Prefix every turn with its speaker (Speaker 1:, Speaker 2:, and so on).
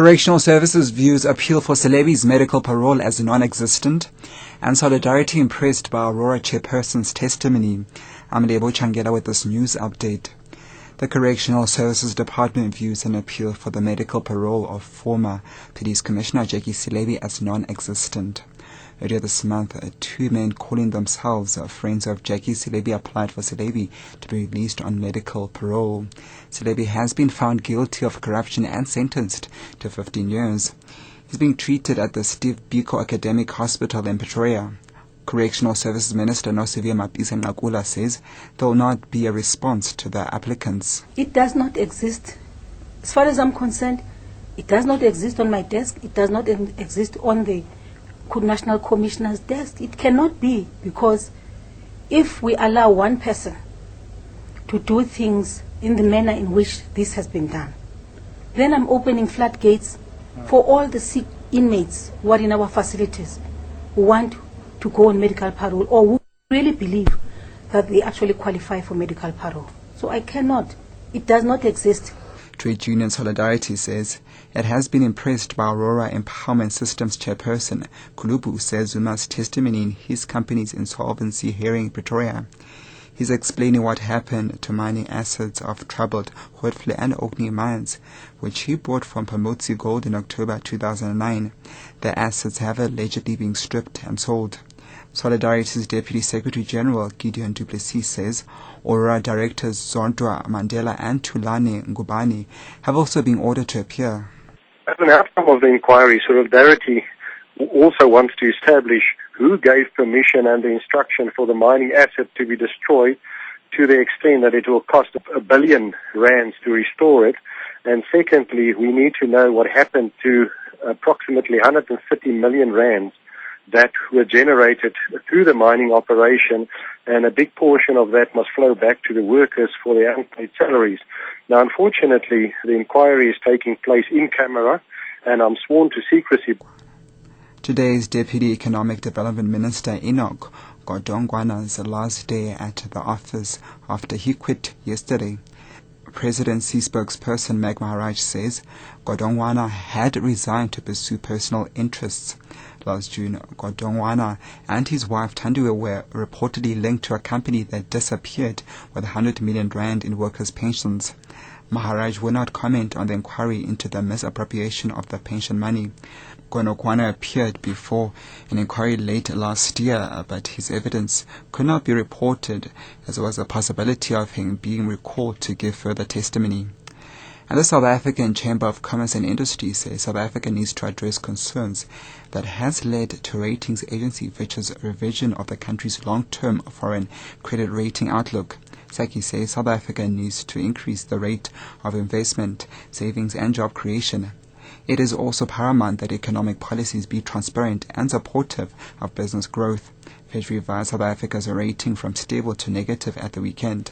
Speaker 1: Correctional Services views appeal for Selebi's medical parole as non-existent, and Solidarity impressed by Aurora chairperson's testimony. I'm Lebo Changela with this news update. The Correctional Services Department views an appeal for the medical parole of former Police Commissioner Jackie Selebi as non-existent. Earlier this month, two men calling themselves friends of Jackie Selebi applied for Selebi to be released on medical parole. Selebi has been found guilty of corruption and sentenced to 15 years. He's being treated at the Steve Biko Academic Hospital in Pretoria. Correctional Services Minister Nosiviwe Mapisa-Nqakula says there will not be a response to the applicants.
Speaker 2: It does not exist. As far as I'm concerned, it does not exist on my desk. It does not exist on the National Commissioner's desk. It cannot be, because if we allow one person to do things in the manner in which this has been done, then I'm opening floodgates for all the sick inmates who are in our facilities who want to go on medical parole or who really believe that they actually qualify for medical parole. So I cannot. It does not exist.
Speaker 1: Trade Union Solidarity says it has been impressed by Aurora Empowerment Systems chairperson Kulubu Sezuma's testimony in his company's insolvency hearing in Pretoria. He's explaining what happened to mining assets of troubled Hoedfle and Orkney mines, which he bought from Pamotsi Gold in October 2009. The assets have allegedly been stripped and sold. Solidarity's Deputy Secretary General Gideon Du Plessis says Aurora directors Zondwa Mandela and Tulani Ngubani have also been ordered to appear.
Speaker 3: As an outcome of the inquiry, Solidarity also wants to establish who gave permission and the instruction for the mining asset to be destroyed to the extent that it will cost R1 billion to restore it. And secondly, we need to know what happened to approximately 150 million rands that were generated through the mining operation, and a big portion of that must flow back to the workers for their unpaid salaries. Now, unfortunately, the inquiry is taking place in camera, and I'm sworn to secrecy.
Speaker 1: Today's Deputy Economic Development Minister Enoch Godongwana's last day at the office after he quit yesterday. Presidency spokesperson Meg Maharaj says Godongwana had resigned to pursue personal interests. Last June, Godongwana and his wife Tandiwe were reportedly linked to a company that disappeared with 100 million rand in workers' pensions. Maharaj will not comment on the inquiry into the misappropriation of the pension money. Godongwana appeared before an inquiry late last year, but his evidence could not be reported, as there was a possibility of him being recalled to give further testimony. And the South African Chamber of Commerce and Industry says South Africa needs to address concerns that has led to ratings agency Fitch's revision of the country's long-term foreign credit rating outlook. Saki says South Africa needs to increase the rate of investment, savings and job creation. It is also paramount that economic policies be transparent and supportive of business growth. Fitch revised South Africa's rating from stable to negative at the weekend.